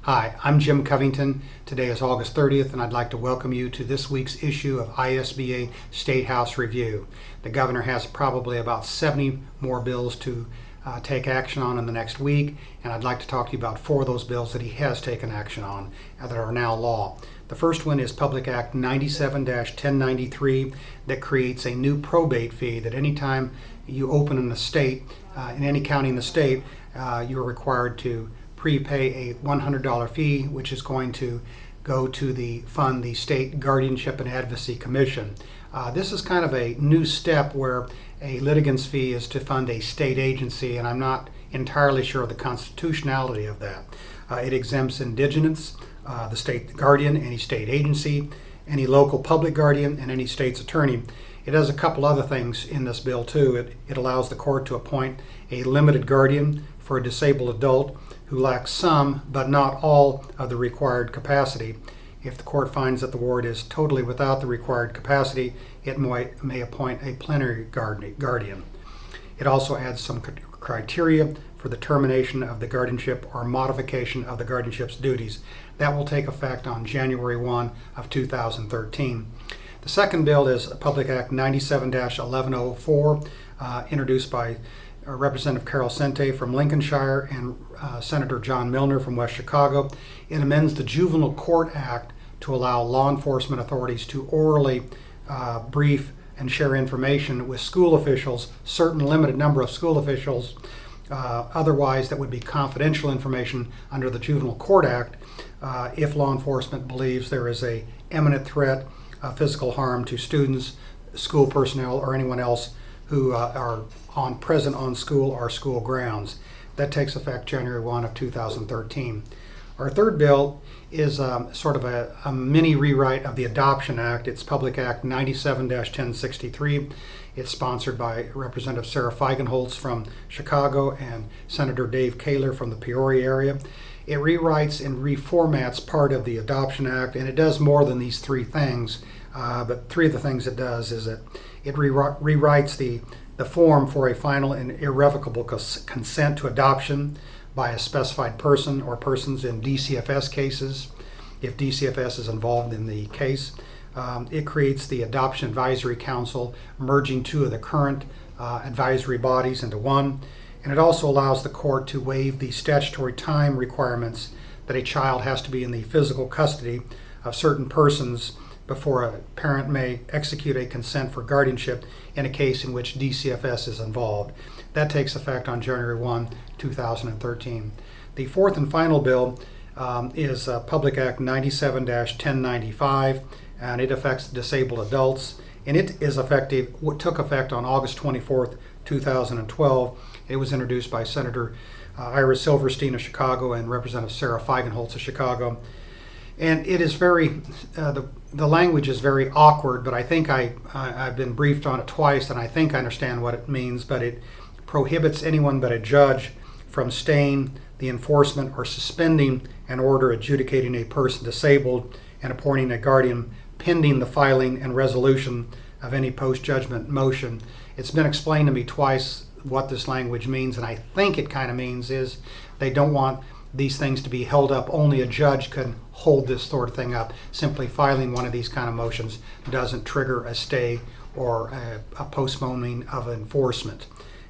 Hi, I'm Jim Covington. Today is August 30th, and I'd like to welcome you to this week's issue of ISBA Statehouse Review. The governor has probably about 70 more bills to take action on in the next week, and I'd like to talk to you about 4 of those bills that he has taken action on that are now law. The first one is Public Act 97-1093 that creates a new probate fee that anytime you open in the state, in any county in the state, you're required to prepay a $100 fee, which is going to go to fund the State Guardianship and Advocacy Commission. This is kind of a new step where a litigant's fee is to fund a state agency, and I'm not entirely sure of the constitutionality of that. It exempts indigents, the state guardian, any state agency, any local public guardian, and any state's attorney. It does a couple other things in this bill too. It allows the court to appoint a limited guardian for a disabled adult who lacks some but not all of the required capacity. If the court finds that the ward is totally without the required capacity, it may appoint a plenary guardian. It also adds some criteria for the termination of the guardianship or modification of the guardianship's duties. That will take effect on January 1 of 2013. The second bill is Public Act 97-1104, introduced by Representative Carol Sente from Lincolnshire and Senator John Milner from West Chicago. It amends the Juvenile Court Act to allow law enforcement authorities to orally brief and share information with school officials, certain limited number of school officials, otherwise that would be confidential information under the Juvenile Court Act if law enforcement believes there is an imminent threat of physical harm to students, school personnel, or anyone else who are present on school or school grounds. That takes effect January 1 of 2013. Our third bill is sort of a mini rewrite of the Adoption Act. It's Public Act 97-1063. It's sponsored by Representative Sarah Feigenholtz from Chicago and Senator Dave Kaler from the Peoria area. It rewrites and reformats part of the Adoption Act, and it does more than these 3 things. But 3 of the things it does is it rewrites the form for a final and irrevocable consent to adoption by a specified person or persons in DCFS cases, if DCFS is involved in the case. It creates the Adoption Advisory Council, merging 2 of the current advisory bodies into one. And it also allows the court to waive the statutory time requirements that a child has to be in the physical custody of certain persons before a parent may execute a consent for guardianship in a case in which DCFS is involved. That takes effect on January 1, 2013. The fourth and final bill is Public Act 97-1095, and it affects disabled adults. And it took effect on August 24th, 2012. It was introduced by Senator Ira Silverstein of Chicago and Representative Sarah Feigenholtz of Chicago. And it is the language is very awkward, but I think I've been briefed on it twice, and I think I understand what it means. But it prohibits anyone but a judge from staying the enforcement or suspending an order adjudicating a person disabled and appointing a guardian pending the filing and resolution of any post-judgment motion. It's been explained to me twice what this language means, and I think it kind of means is they don't want these things to be held up. Only a judge can hold this sort of thing up. Simply filing one of these kind of motions doesn't trigger a stay or a postponing of enforcement.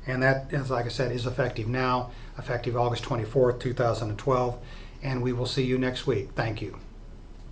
And that, as like I said, is effective now, effective August 24th, 2012. And we will see you next week. Thank you.